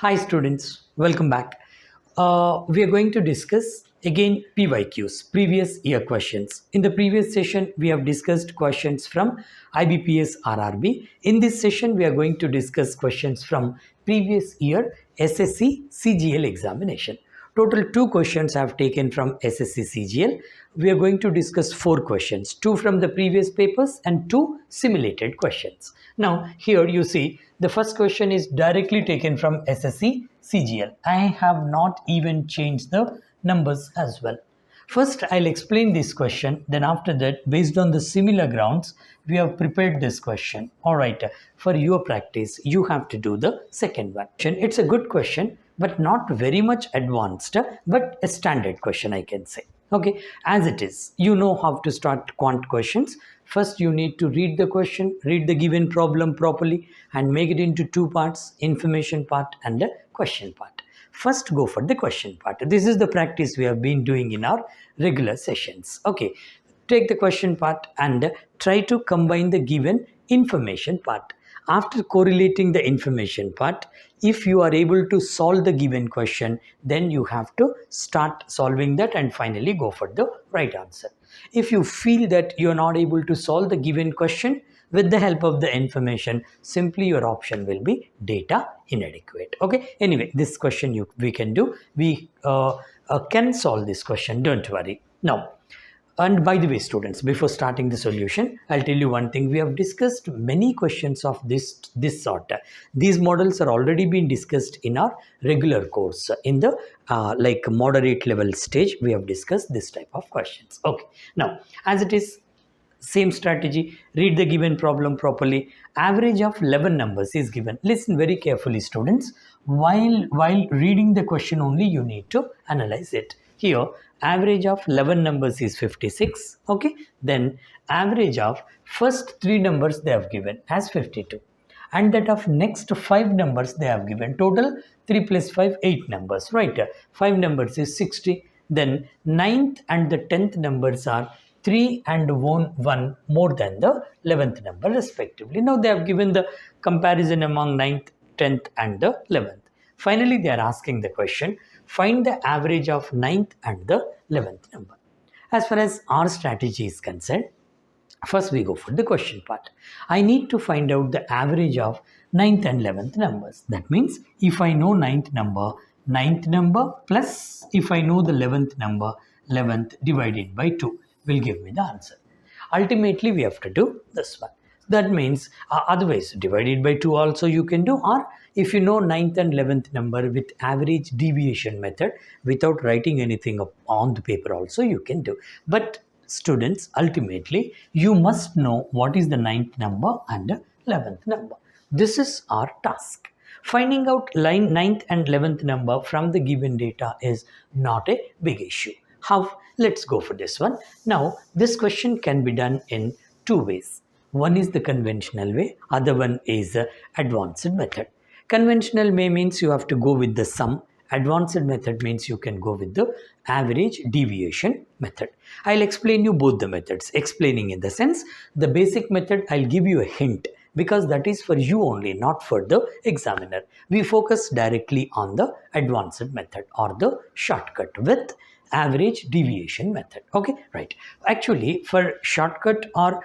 Hi students, welcome back. We are going to discuss again PYQs, previous year questions. In the previous session, we have discussed questions from IBPS RRB. In this session, we are going to discuss questions from previous year SSC CGL examination. Total 2 questions I have taken from SSC CGL. We are going to discuss 4 questions, 2 from the previous papers and 2 simulated questions. Now here you see the first question is directly taken from SSC CGL. I have not even changed the numbers as well. First, I'll explain this question. Then after that, based on the similar grounds, we have prepared this question. All right, for your practice, you have to do the second one. It's a good question, but not very much advanced, but a standard question, I can say. Okay, as it is, you know how to start quant questions. First, you need to read the question, read the given problem properly, and make it into 2 parts, information part and the question part. First, go for the question part. This is the practice we have been doing in our regular sessions. Okay, take the question part and try to combine the given information part. After correlating the information part, if you are able to solve the given question, then you have to start solving that and finally go for the right answer. If you feel that you are not able to solve the given question with the help of the information, simply your option will be data inadequate. Okay, anyway, this question we can do. We can solve this question, don't worry. Now, and by the way, students, before starting the solution, I'll tell you one thing. We have discussed many questions of this sort. These models are already been discussed in our regular course. In the like moderate level stage, we have discussed this type of questions. Okay. Now, as it is, same strategy. Read the given problem properly. Average of 11 numbers is given. Listen very carefully, students. While reading the question only, you need to analyze it. Here, average of 11 numbers is 56. Okay, then average of first 3 numbers they have given as 52, and that of next 5 numbers they have given. Total 3 plus 5, 8 numbers, right? 5 numbers is 60. Then 9th and the 10th numbers are 3 and 1 more than the 11th number respectively. Now they have given the comparison among 9th, 10th and the 11th. Finally, they are asking the question, find the average of 9th and the 11th number. As far as our strategy is concerned, first we go for the question part. I need to find out the average of 9th and 11th numbers. That means if I know 9th number plus if I know the 11th number, 11th divided by 2 will give me the answer. Ultimately, we have to do this one. That means otherwise divided by 2 also you can do, or if you know 9th and 11th number with average deviation method without writing anything up on the paper also you can do. But students, ultimately you must know what is the 9th number and 11th number. This is our task. Finding out 9th and 11th number from the given data is not a big issue. How? Let's go for this one. Now, this question can be done in 2 ways. One is the conventional way, other one is advanced method. Conventional way means you have to go with the sum. Advanced method means you can go with the average deviation method. I'll explain you both the methods. Explaining in the sense, the basic method I'll give you a hint because that is for you only, not for the examiner. We focus directly on the advanced method or the shortcut with average deviation method. Okay, right. Actually, for shortcut or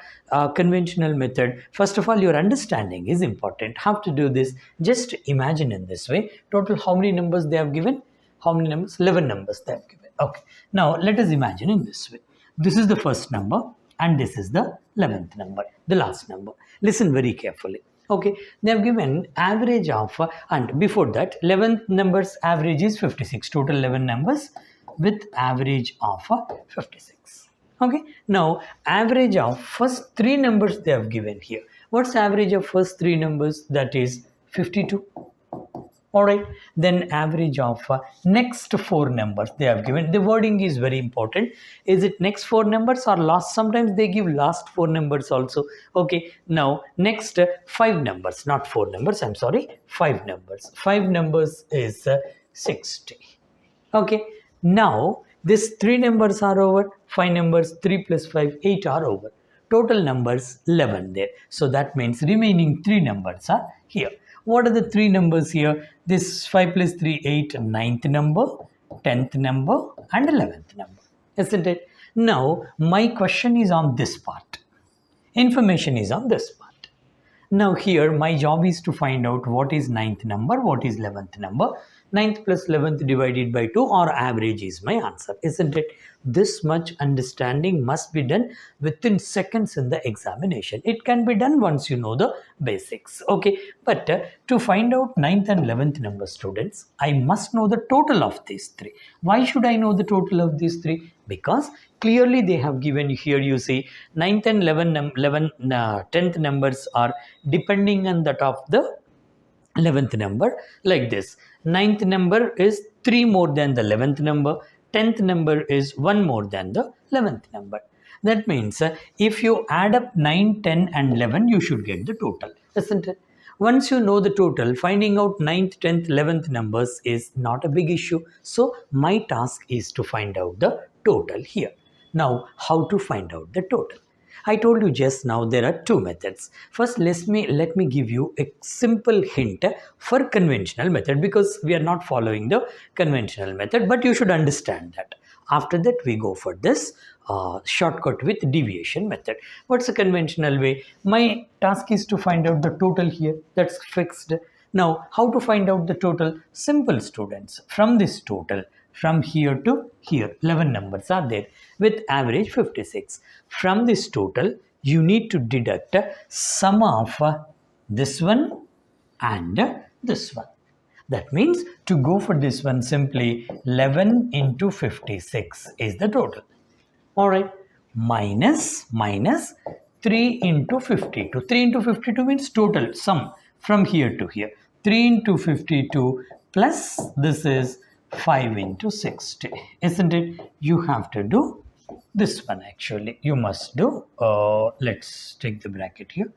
conventional method, first of all, your understanding is important. How to do this? Just imagine in this way. Total how many numbers they have given? How many numbers? 11 numbers they have given. Okay. Now, let us imagine in this way. This is the first number and this is the 11th number, the last number. Listen very carefully. Okay, they have given average of, and before that, 11th numbers average is 56. Total 11 numbers with average of 56. Okay, now average of first 3 numbers they have given here. What's average of first 3 numbers? That is 52. All right, then average of next 4 numbers they have given. The wording is very important. Is it next 4 numbers or last? Sometimes they give last 4 numbers also. Okay, now next 5 numbers, not 4 numbers, I'm sorry, 5 numbers. 5 numbers is 60. Okay, now these 3 numbers are over, 5 numbers, 3 plus 5, 8 are over. Total numbers 11 there. So that means remaining 3 numbers are here. What are the 3 numbers here? This 5 plus 3, 8, ninth number, 10th number and 11th number, isn't it? Now, my question is on this part. Information is on this part. Now here my job is to find out what is ninth number, what is 11th number. Ninth plus 11th divided by 2 or average is my answer, isn't it? This much understanding must be done within seconds in the examination. It can be done once you know the basics. Okay, but to find out ninth and 11th number, students, I must know the total of these three. Why should I know the total of these three? Because clearly they have given here, you see, 9th and 10th numbers are depending on that of the 11th number like this. 9th number is 3 more than the 11th number. 10th number is 1 more than the 11th number. That means if you add up 9, 10 and 11, you should get the total, isn't it? Once you know the total, finding out 9th, 10th, 11th numbers is not a big issue. So my task is to find out the total here. Now, how to find out the total? I told you just now there are two methods. First, let me give you a simple hint for conventional method, because we are not following the conventional method, but you should understand that. After that, we go for this shortcut with deviation method. What's a conventional way? My task is to find out the total here. That's fixed. Now, how to find out the total? Simple, students. From this total, from here to here, 11 numbers are there with average 56. From this total, you need to deduct sum of this one and this one. That means to go for this one, simply 11 into 56 is the total. Alright, minus 3 into 52. 3 into 52 means total sum from here to here. 3 into 52 plus this is 5 into 60, isn't it? You have to do this one actually. You must do, let's take the bracket here,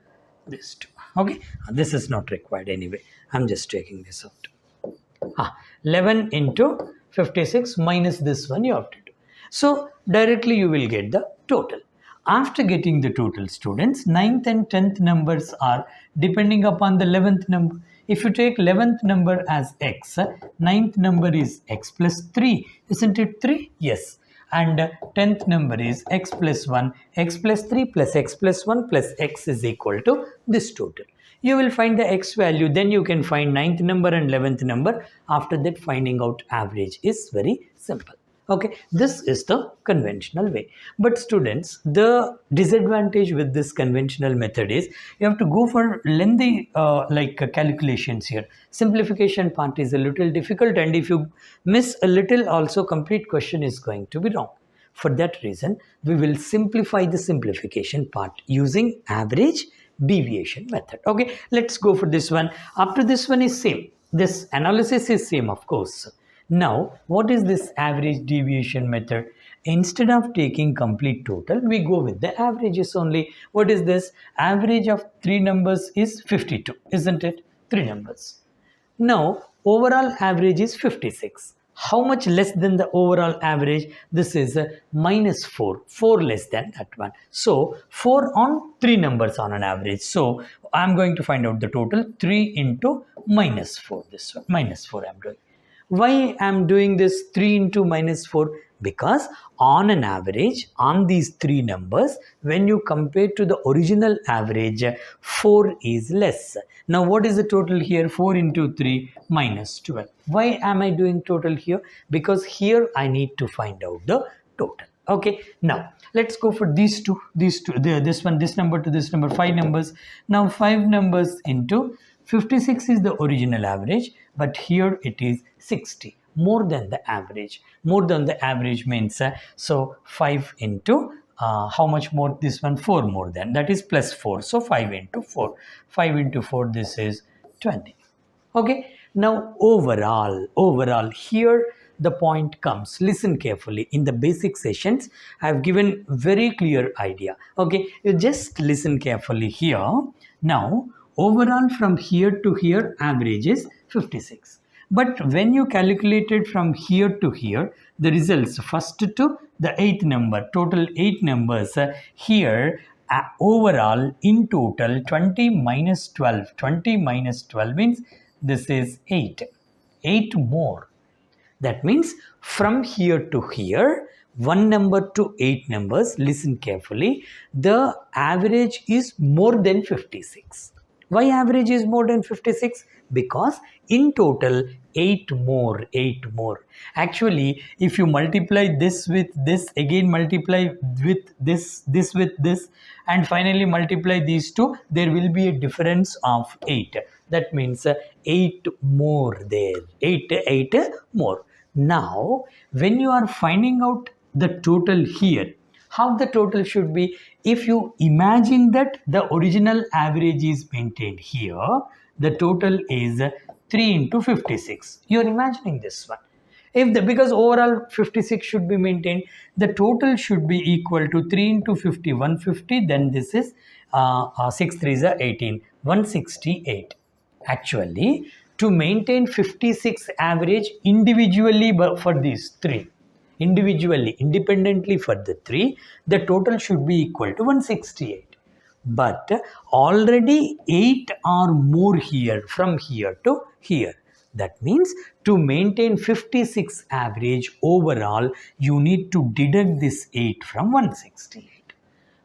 this two. Okay, this is not required anyway. I'm just taking this out. 11 into 56 minus this one you have to do. So directly you will get the total. After getting the total, students, 9th and 10th numbers are depending upon the 11th number. If you take 11th number as x, 9th number is x plus 3. Isn't it 3? Yes. And 10th number is x plus 1, x plus 3 plus x plus 1 plus x is equal to this total. You will find the x value, then you can find 9th number and 11th number. After that, finding out average is very simple. Okay, this is the conventional way. But students, the disadvantage with this conventional method is you have to go for lengthy calculations here. Simplification part is a little difficult, and if you miss a little, also complete question is going to be wrong. For that reason, we will simplify the simplification part using average deviation method. Okay, let's go for this one. After this one is same. This analysis is same, of course. Now, what is this average deviation method? Instead of taking complete total, we go with the averages only. What is this? Average of 3 numbers is 52, isn't it? 3 numbers. Now, overall average is 56. How much less than the overall average? This is minus 4. 4 less than that one. So, 4 on 3 numbers on an average. So, I'm going to find out the total. 3 into minus 4. This one. Minus 4 I'm doing. Why I'm doing this 3 into minus 4? Because on an average, on these 3 numbers, when you compare to the original average, 4 is less. Now, what is the total here? 4 into 3 minus 12. Why am I doing total here? Because here I need to find out the total. Okay, now let's go for these two, this one, this number to this number, 5 numbers. Now 5 numbers into 56 is the original average, but here it is 60, more than the average. More than the average means, so 5 into, how much more? This one, 4 more than, that is plus 4. So 5 into 4. 5 into 4, this is 20. Okay, now overall, here the point comes. Listen carefully. In the basic sessions, I have given very clear idea. Okay, you just listen carefully here. Now, overall from here to here, average is 56. But when you calculated from here to here, the results first to the 8th number, total 8 numbers, here overall in total 20 minus 12. 20 minus 12 means this is 8. 8 more. That means from here to here, 1 number to 8 numbers, listen carefully, the average is more than 56. Why average is more than 56? Because in total 8 more. Actually, if you multiply this with this, again multiply with this with this, and finally multiply these two, there will be a difference of 8. That means 8 more there. 8 more. Now, when you are finding out the total here, how the total should be? If you imagine that the original average is maintained here, the total is 3 into 56. You are imagining this one. Because overall 56 should be maintained, the total should be equal to 3 into 50, 150. Then this is 6 3s are 18, 168. Actually, to maintain 56 average individually for these three, independently for the three, the total should be equal to 168. But already 8 are more here from here to here. That means to maintain 56 average overall, you need to deduct this 8 from 168.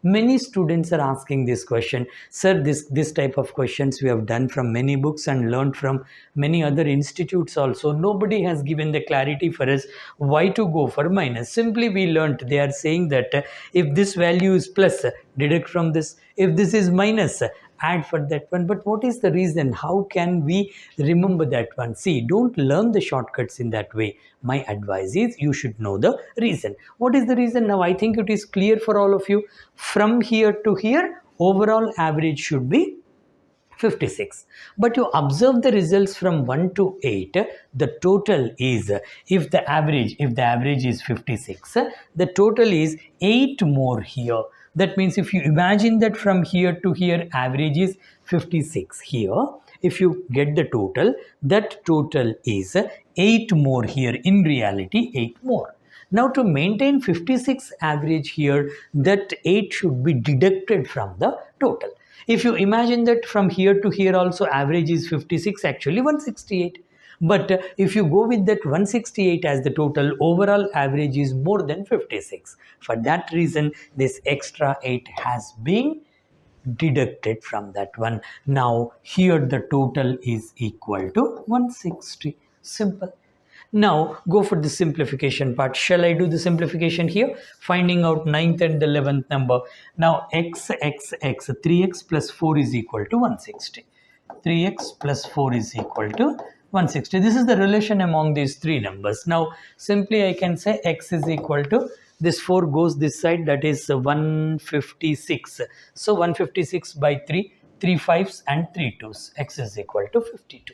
Many students are asking this question, sir. This type of questions we have done from many books and learned from many other institutes also. Nobody has given the clarity for us why to go for minus. Simply we learned, they are saying that if this value is plus, deduct from this. If this is minus, add for that one. But what is the reason? How can we remember that one? See, don't learn the shortcuts in that way. My advice is you should know the reason. What is the reason? Now I think it is clear for all of you. From here to here, overall average should be 56. But you observe the results from 1 to 8, the total is, if the average is 56, the total is 8 more here. That means if you imagine that from here to here average is 56 here, if you get the total, that total is 8 more here. In reality, 8 more. Now to maintain 56 average here, that 8 should be deducted from the total. If you imagine that from here to here also average is 56, actually 168. But if you go with that 168 as the total, overall average is more than 56. For that reason, this extra 8 has been deducted from that one. Now here the total is equal to 160. Simple. Now go for the simplification part. Shall I do the simplification here? Finding out 9th and 11th number. Now x, 3x plus 4 is equal to 160. 3x plus 4 is equal to 160. This is the relation among these three numbers. Now simply I can say x is equal to, this 4 goes this side, that is 156. So 156 by 3, 3 5s and 3 2s. X is equal to 52.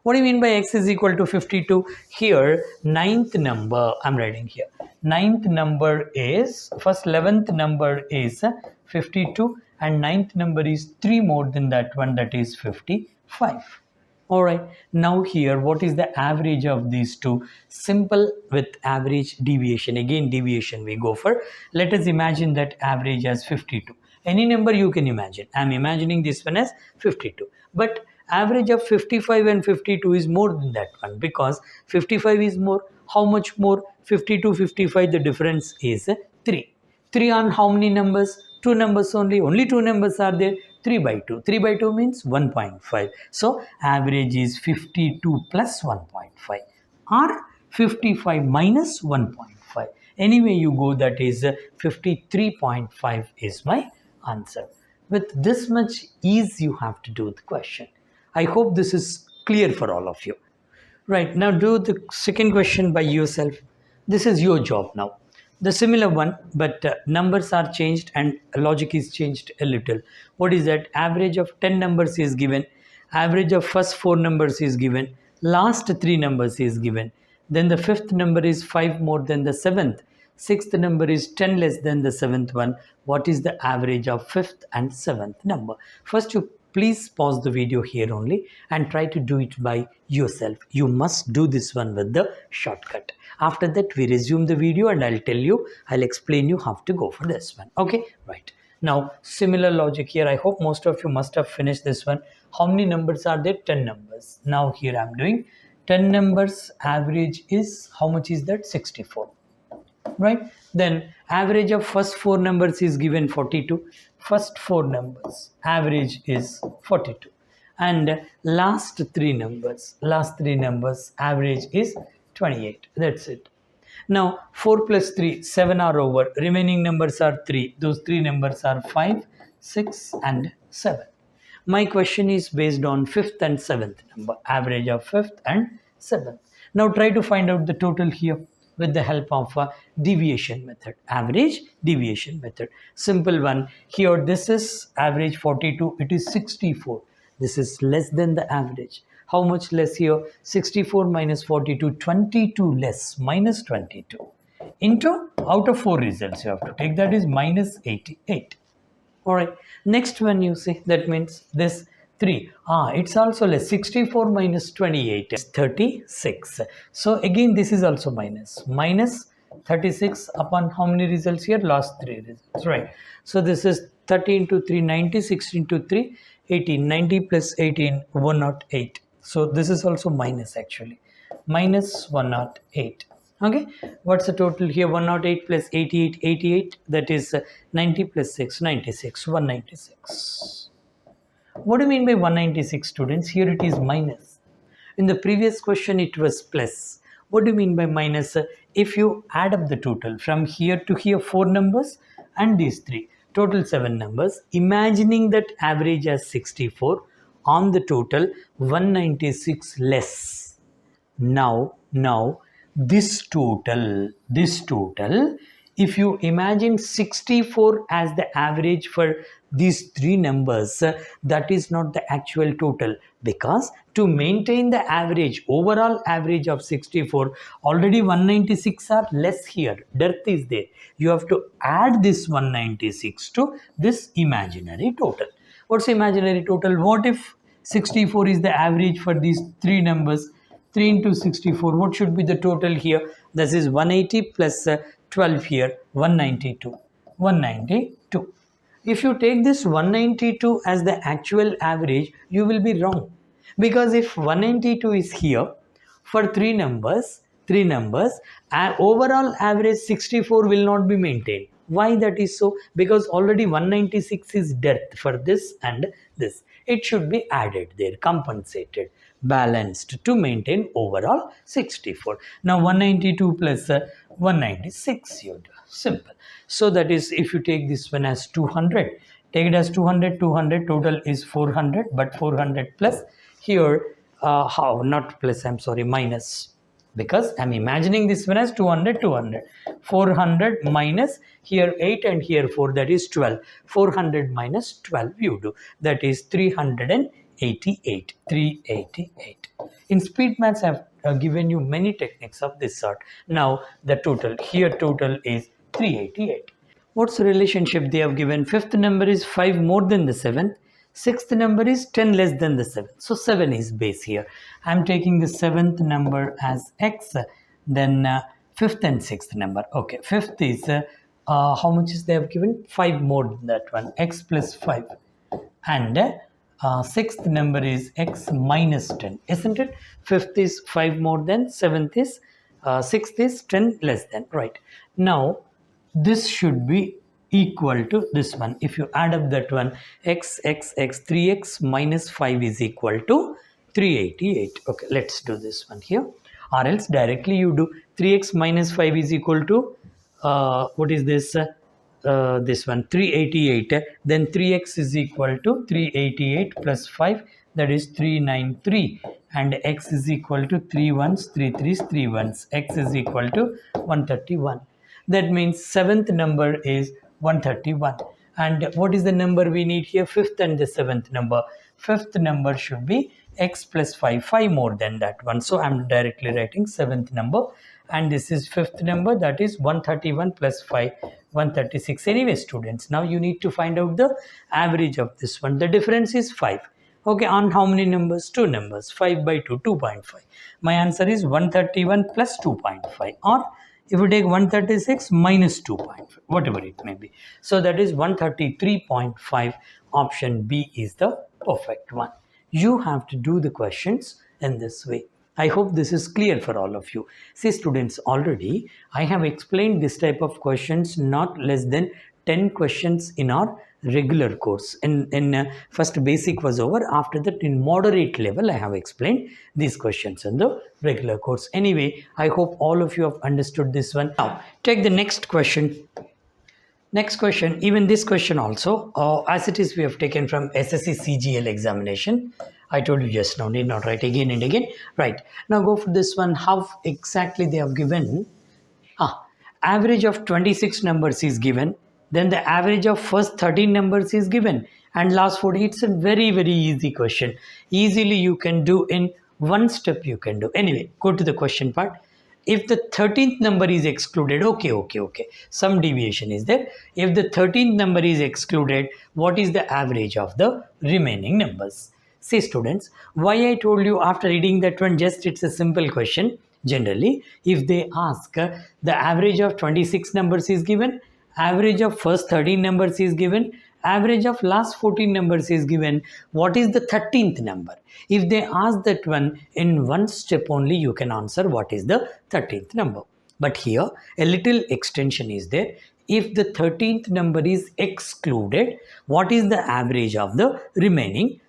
What do you mean by x is equal to 52? Here, 9th number, I'm writing here. 9th number is, first 11th number is 52 and 9th number is 3 more than that one, that is 55. Alright, now here, what is the average of these two? Simple with average deviation. Again, deviation we go for. Let us imagine that average as 52. Any number you can imagine. I'm imagining this one as 52. But average of 55 and 52 is more than that one, because 55 is more. How much more? 52, 55, the difference is 3. 3 on how many numbers? 2 numbers only. Only 2 numbers are there. 3 by 2. 3 by 2 means 1.5. So average is 52 plus 1.5 or 55 minus 1.5. Anyway you go, that is 53.5 is my answer. With this much ease you have to do the question. I hope this is clear for all of you. Right, now do the second question by yourself. This is your job now. The similar one, but numbers are changed and logic is changed a little. What is that? Average of 10 numbers is given. Average of first 4 numbers is given. Last 3 numbers is given. Then the 5th number is 5 more than the 7th. 6th number is 10 less than the 7th one. What is the average of 5th and 7th number? First you please pause the video here only and try to do it by yourself. You must do this one with the shortcut. After that we resume the video and I'll explain you how to go for this one. Okay, right. Now similar logic here. I hope most of you must have finished this one. How many numbers are there? 10 numbers. Now here I'm doing 10 numbers, average is, how much is that? 64. Right? Then average of first 4 numbers is given 42. First 4 numbers, average is 42. And last 3 numbers, average is 28. That's it. Now 4 plus 3, 7 are over. Remaining numbers are 3. Those 3 numbers are 5, 6 and 7. My question is based on 5th and 7th number, average of 5th and 7th. Now try to find out the total here with the help of a deviation method, average deviation method. Simple one. Here this is average 42, it is 64. This is less than the average. How much less here? 64 minus 42, 22 less, minus 22. Into, out of 4 results you have to take, that is minus 88. Alright, next one you see, that means this 3. It's also less. 64 minus 28 is 36. So again this is also minus. Minus 36 upon how many results here? Last 3 results, right? So this is 30 into 3, 90, 60 into 3, 18, 90 plus 18, 108. So this is also minus actually. Minus 108. Okay, what's the total here? 108 plus 88, 88, that is 90 plus 6, 96, 196. What do you mean by 196, students? Here it is minus. In the previous question it was plus. What do you mean by minus? If you add up the total from here to here, 4 numbers and these 3, total 7 numbers, imagining that average as 64, on the total 196 less. Now this total, if you imagine 64 as the average for these 3 numbers, that is not the actual total, because to maintain the average, overall average of 64, already 196 are less here, dearth is there. You have to add this 196 to this imaginary total. What's imaginary total? What if 64 is the average for these 3 numbers? 3 into 64, what should be the total here? This is 180 plus 12 here, 192. 192. If you take this 192 as the actual average, you will be wrong. Because if 192 is here, for 3 numbers, overall average 64 will not be maintained. Why that is so? Because already 196 is dearth for this and this. It should be added there, compensated, balanced to maintain overall 64. Now 192 plus 196, you do. Simple. So that is, if you take this one as 200, take it as 200, total is 400, but 400 plus here, minus. Because I'm imagining this one as 200, 400 minus here 8 and here 4, that is 12. 400 minus 12 you do, that is 388. 388. In speed maths I have given you many techniques of this sort. Now the total here, total is 388. What's the relationship they have given? 5th number is 5 more than the 7th. 6th number is 10 less than the 7th. So 7 is base here. I'm taking the 7th number as x, then 5th and 6th number. Okay, 5th is, how much is they have given? 5 more than that one, x plus 5. And 6th number is x minus 10, isn't it? 5th is 5 more than, 7th is, 6th is 10 less than, right? Now, this should be equal to this one. If you add up that one, x, 3x minus 5 is equal to 388. Okay, let's do this one here. Or else directly you do 3x minus 5 is equal to, what is this? This one, 388. Then 3x is equal to 388 plus 5, that is 393. And x is equal to 3 ones, 3 threes, 3 ones. X is equal to 131. That means 7th number is 131. And what is the number we need here? 5th and the 7th number. 5th number should be x plus 5, 5 more than that one. So I'm directly writing 7th number. And this is 5th number, that is 131 plus 5, 136. Anyway, students, now you need to find out the average of this one. The difference is 5. Okay, on how many numbers? 2 numbers. 5 by 2, 2.5. My answer is 131 plus 2.5. Or if you take 136 minus 2.5, whatever it may be. So that is 133.5. Option B is the perfect one. You have to do the questions in this way. I hope this is clear for all of you. See students, already I have explained this type of questions, not less than 10 questions in our regular course. In first basic was over. After that, in moderate level, I have explained these questions in the regular course. Anyway, I hope all of you have understood this one. Now, take the next question. Next question, even this question also, as it is we have taken from SSC CGL examination. I told you just now, need not write again and again. Right, now go for this one. How exactly they have given? Average of 26 numbers is given. Then the average of first 13 numbers is given. And last 40, it's a very, very easy question. Easily you can do in one step you can do. Anyway, go to the question part. If the 13th number is excluded, okay. Some deviation is there. If the 13th number is excluded, what is the average of the remaining numbers? See students, why I told you after reading that one, just it's a simple question. Generally, if they ask the average of 26 numbers is given, average of first 13 numbers is given, average of last 14 numbers is given, what is the 13th number? If they ask that one, in one step only you can answer what is the 13th number. But here a little extension is there. If the 13th number is excluded, what is the average of the remaining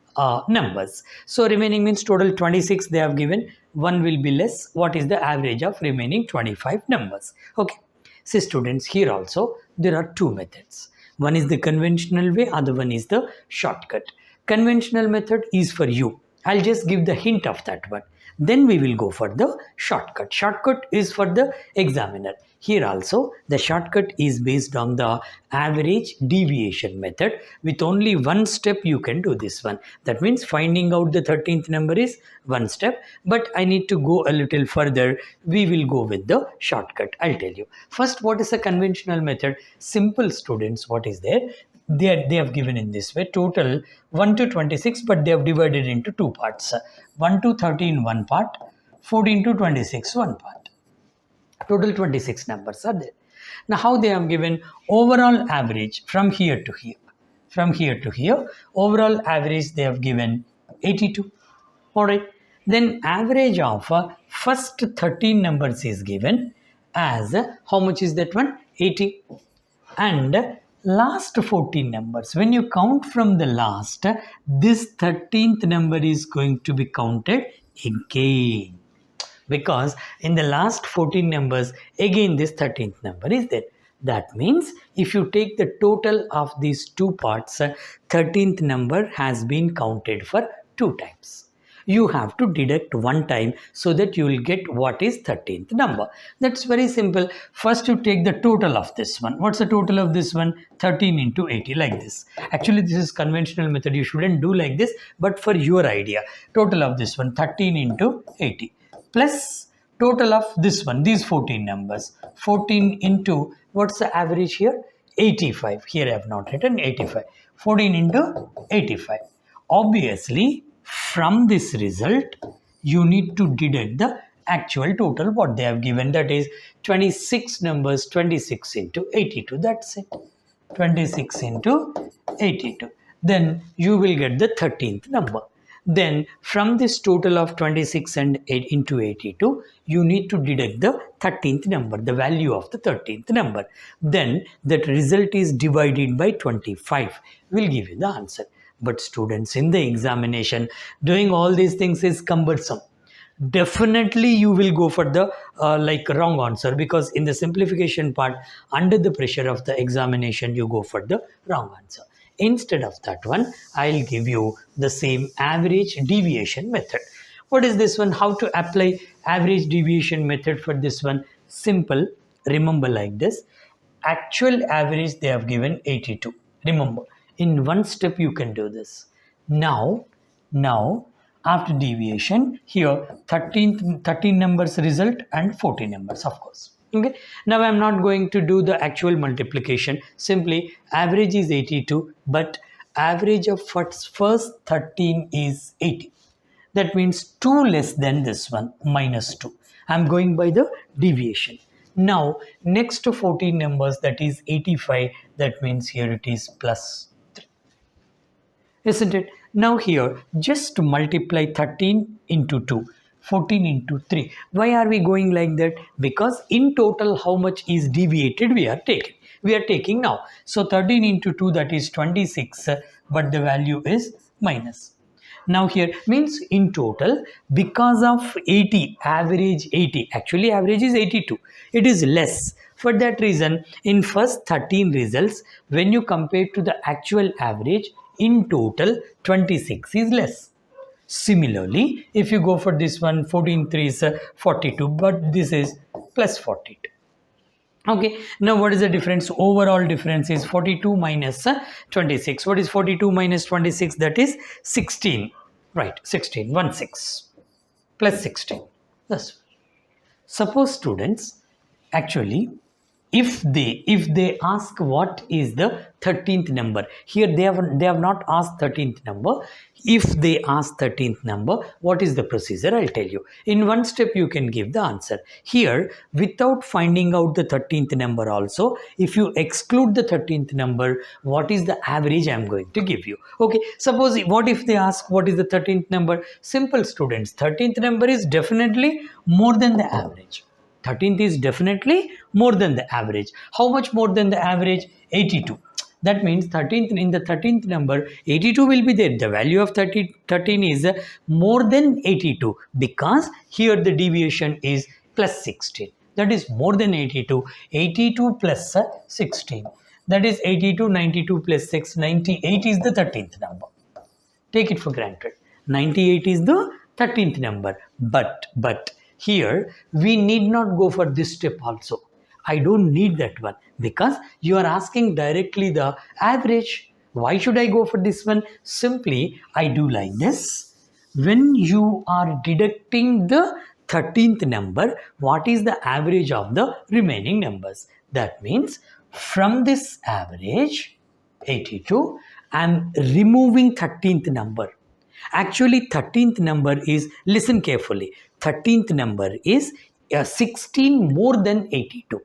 numbers? So remaining means total 26 they have given, one will be less. What is the average of remaining 25 numbers? Okay. See students, here also there are two methods. One is the conventional way, other one is the shortcut. Conventional method is for you. I'll just give the hint of that one. Then we will go for the shortcut. Shortcut is for the examiner. Here also the shortcut is based on the average deviation method. With only one step you can do this one. That means finding out the 13th number is one step. But I need to go a little further. We will go with the shortcut. I'll tell you. First, what is a conventional method? Simple students, what is there? They have given in this way total 1 to 26, but they have divided into two parts. 1 to 13 one part, 14 to 26 one part. Total 26 numbers are there. Now how they have given overall average from here to here. From here to here, overall average they have given 82. Alright. Then average of first 13 numbers is given as how much is that one? 80. And last 14 numbers, when you count from the last, this 13th number is going to be counted again, because in the last 14 numbers again this 13th number is there. That means if you take the total of these two parts, 13th number has been counted for two times. You have to deduct one time so that you will get what is 13th number. That's very simple. First you take the total of this one. What's the total of this one? 13 into 80, like this. Actually this is conventional method. You shouldn't do like this, but for your idea, total of this one 13 into 80 plus total of this one, these 14 numbers. 14 into, what's the average here? 85. Here I have not written 85. 14 into 85. Obviously, from this result, you need to deduct the actual total what they have given. That is 26 numbers, 26 into 82. That's it. 26 into 82. Then you will get the 13th number. Then from this total of 26 and 8 into 82, you need to deduct the 13th number, the value of the 13th number. Then that result is divided by 25. Will give you the answer. But students, in the examination, doing all these things is cumbersome. Definitely you will go for the wrong answer, because in the simplification part, under the pressure of the examination, you go for the wrong answer. Instead of that one, I'll give you the same average deviation method. What is this one? How to apply average deviation method for this one? Simple. Remember like this. Actual average they have given 82. Remember, in one step you can do this. Now after deviation, here 13 numbers result and 14 numbers, of course. Okay. Now I am not going to do the actual multiplication. Simply average is 82, but average of first 13 is 80. That means 2 less than this one, minus 2. I am going by the deviation. Now next to 14 numbers, that is 85. That means here it is plus 3. Isn't it? Now here just multiply 13 into 2. 14 into 3. Why are we going like that? Because in total how much is deviated we are taking. We are taking now. So 13 into 2, that is 26, but the value is minus. Now here means in total, because of 80, average 80, actually average is 82, it is less. For that reason, in first 13 results, when you compare to the actual average, in total 26 is less. Similarly, if you go for this one, 14 3 is 42, but this is plus 42. Okay, now what is the difference? Overall difference is 42 minus 26. What is 42 minus 26? That is 16. Right, 16, 1 6 plus 16. Thus, suppose students, actually, if they ask what is the 13th number, here they have not asked 13th number. If they ask 13th number, what is the procedure? I'll tell you. In one step you can give the answer. Here, without finding out the 13th number also, if you exclude the 13th number, what is the average I'm going to give you? Okay, suppose what if they ask what is the 13th number? Simple, students, 13th number is definitely more than the average. 13th is definitely more than the average. How much more than the average? 82. That means 13th, in the 13th number, 82 will be there. The value of 13 is more than 82, because here the deviation is plus 16. That is more than 82. 82 plus 16. That is 82, 92 plus 6, 98 is the 13th number. Take it for granted. 98 is the 13th number. But here we need not go for this step also. I don't need that one, because you are asking directly the average. Why should I go for this one? Simply, I do like this. When you are deducting the 13th number, what is the average of the remaining numbers? That means from this average, 82, I am removing 13th number. Actually, 13th number is, listen carefully, 13th number is 16 more than 82.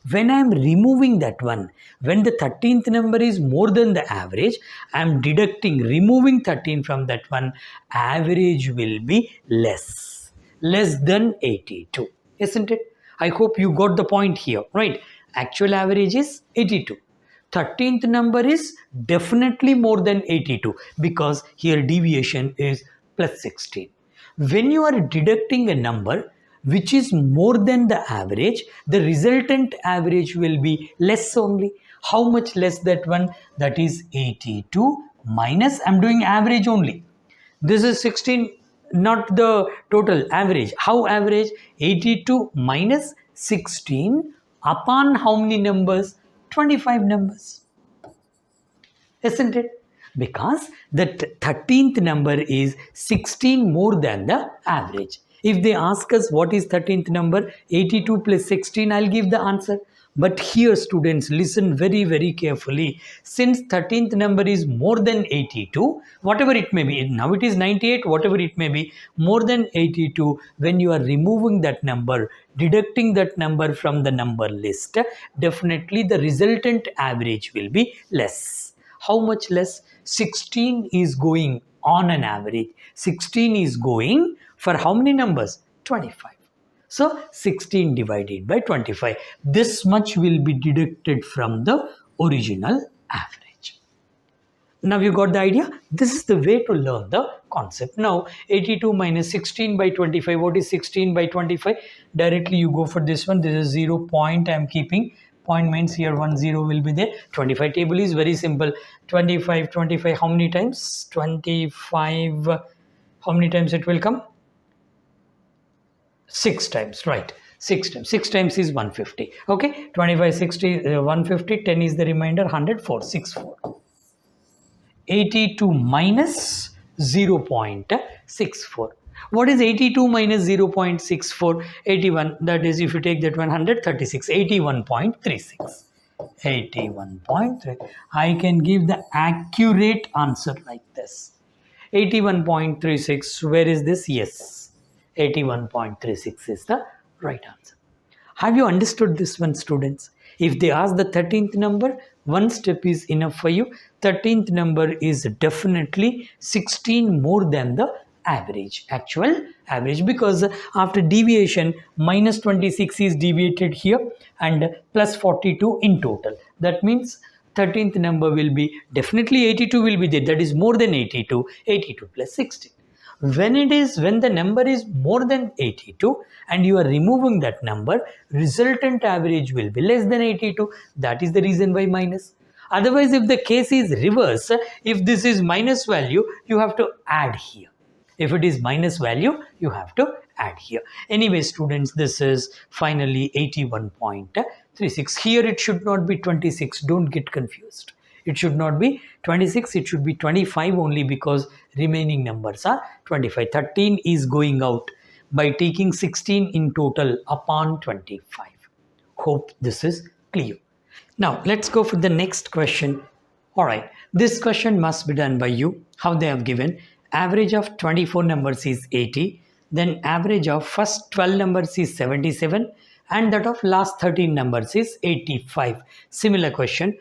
When I am removing that one, when the 13th number is more than the average, I am removing 13 from that one, average will be less than 82, isn't it? I hope you got the point here, right? Actual average is 82. 13th number is definitely more than 82, because here deviation is plus 16. When you are deducting a number which is more than the average, the resultant average will be less only. How much less that one? That is 82 minus, I'm doing average only. This is 16, not the total average. How average? 82 minus 16 upon how many numbers? 25 numbers. Isn't it? Because the 13th number is 16 more than the average. If they ask us what is 13th number, 82 plus 16, I'll give the answer. But here, students, listen very, very carefully. Since 13th number is more than 82, whatever it may be, now it is 98, whatever it may be, more than 82, when you are removing that number, deducting that number from the number list, definitely the resultant average will be less. How much less? 16 is going on an average. 16 is going for how many numbers? 25. So 16 divided by 25. This much will be deducted from the original average. Now you got the idea? This is the way to learn the concept. Now 82 minus 16 by 25. What is 16 by 25? Directly you go for this one. This is 0 point I am keeping. Point means here 1 0 will be there. 25 table is very simple. 25 how many times? 25, how many times it will come? 6 times, right? 6 times. 6 times is 150. Okay, 25 60 150, 10 is the remainder, 104, 64. 82 minus 0.64. What is 82 minus 0.64? 81, that is, if you take that 136, 81.36. 81.3. I can give the accurate answer like this. 81.36. Where is this? Yes, 81.36 is the right answer. Have you understood this one, students? If they ask the 13th number, one step is enough for you. 13th number is definitely 16 more than the average, actual average, because after deviation minus 26 is deviated here and plus 42 in total. That means 13th number will be definitely 82 will be there, that is more than 82, 82 plus 16. When the number is more than 82 and you are removing that number, resultant average will be less than 82. That is the reason why minus. Otherwise, if the case is reverse, if this is minus value, you have to add here. If it is minus value, you have to add here. Anyway, students, this is finally 81.36. Here it should not be 26. Don't get confused. It should not be 26. It should be 25 only, because remaining numbers are 25. 13 is going out by taking 16 in total upon 25. Hope this is clear. Now, let's go for the next question. All right, this question must be done by you. How they have given: average of 24 numbers is 80, then average of first 12 numbers is 77, and that of last 13 numbers is 85. Similar question: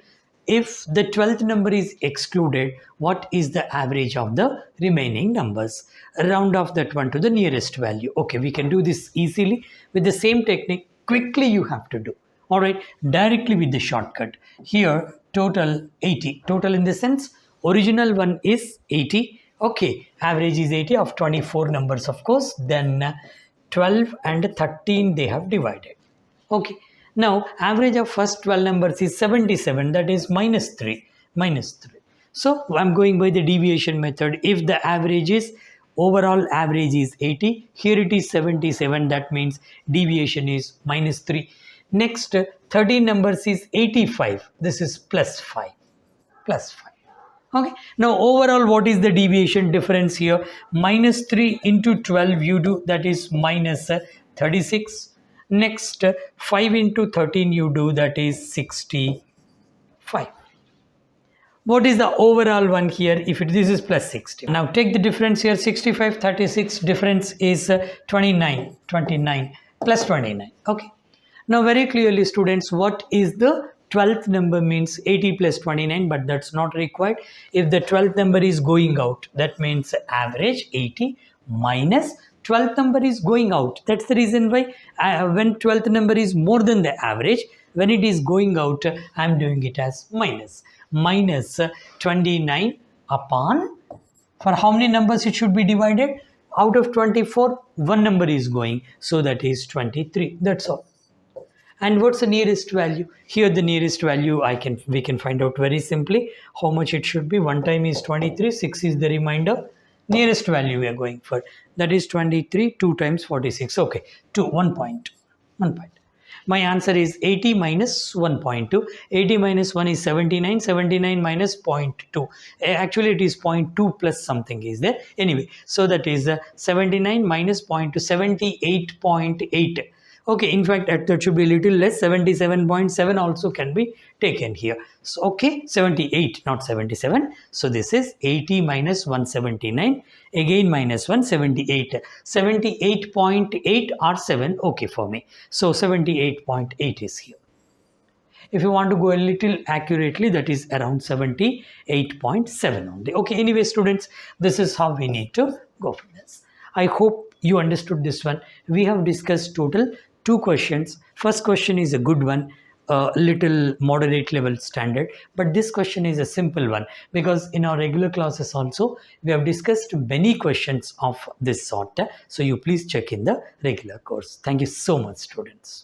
if the 12th number is excluded, what is the average of the remaining numbers? Round off that one to the nearest value. Okay, we can do this easily with the same technique. Quickly you have to do. All right, directly with the shortcut. Here, total 80. Total in the sense, original one is 80. Okay, average is 80 of 24 numbers, of course. Then 12 and 13 they have divided. Okay, now average of first 12 numbers is 77. That is minus 3. Minus 3. So I'm going by the deviation method. If the average is, overall average is 80, here it is 77. That means deviation is minus 3. Next, 13 numbers is 85. This is plus 5. Plus 5. Okay. Now, overall, what is the deviation difference here? Minus 3 into 12 you do, that is minus 36. Next, 5 into 13 you do, that is 65. What is the overall one here? If this is plus 60. Now, take the difference here, 65, 36. Difference is 29. 29 plus 29. Okay. Now, very clearly, students, what is the 12th number means 80 plus 29, but that's not required. If the 12th number is going out, that means average 80 minus 12th number is going out. That's the reason why when 12th number is more than the average, when it is going out, I'm doing it as minus. Minus 29 upon, for how many numbers it should be divided? Out of 24, one number is going, so that is 23. That's all. And what's the nearest value? Here the nearest value we can find out very simply. How much it should be? 1 time is 23, 6 is the remainder. Nearest value we are going for. That is 23, 2 times 46. Okay, 1 point. 1 point. My answer is 80 minus 1.2. 80 minus 1 is 79. 79 minus 0.2. Actually, it is 0.2 plus something is there. Anyway, so that is 79 minus 0.2, 78.8. Okay, in fact, that should be a little less. 77.7 also can be taken here. So, okay, 78, not 77. So, this is 80 minus 179. Again, minus 178. 78.8 or 7, okay for me. So, 78.8 is here. If you want to go a little accurately, that is around 78.7 only. Okay, anyway, students, this is how we need to go for this. I hope you understood this one. We have discussed total 2 questions. First question is a good one, little moderate level standard, but this question is a simple one, because in our regular classes also we have discussed many questions of this sort. So you please check in the regular course. Thank you so much, students.